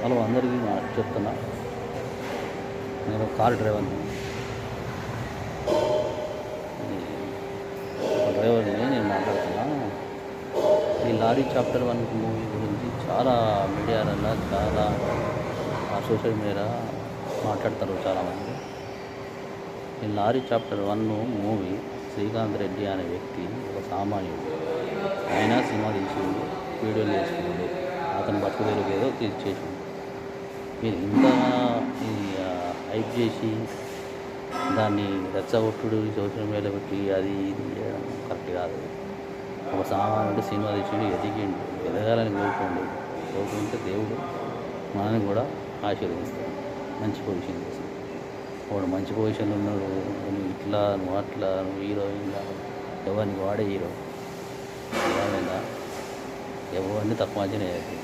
Hello అందరికీ చెప్తున్నా, నేను కార్ డ్రైవర్ని. ఒక డ్రైవర్ని నేను మాట్లాడుతున్నా. ఈ లారీ చాప్టర్ 1 మూవీ గురించి చాలా మీడియాలలో, చాలా సోషల్ మీడియా మాట్లాడతారు చాలామంది. ఈ lorry chapter 1 movie Srikanth Reddy అనే వ్యక్తి ఒక సామాన్యుడు. ఆయన సినిమా తీసిండు, వీడియోలు చేసుకున్నాడు, అతను బతుకుదేరుకు ఏదో చేసిండు. మీరు ఇంత హైప్ చేసి దాన్ని రెచ్చగొట్టుడు సోషల్ మీడియాలో పెట్టి అది ఇది చేయడం కరెక్ట్ కాదు. ఒక సామాన్యుడు సినిమా తీసిండు, ఎదిగిండు, ఎదగాలని కోరుకుంటే దేవుడు మనల్ని కూడా ఆశీర్వదిస్తాడు, మంచి పొజిషన్ చేసి. వాడు మంచి పొజిషన్లో ఉన్నాడు, నువ్వు ఇట్లా నువ్వు అట్లా నువ్వు హీరోయిన్గా ఎవరిని వాడే హీరో ఎవరిని తక్కువ అంచనా వేయద్దు.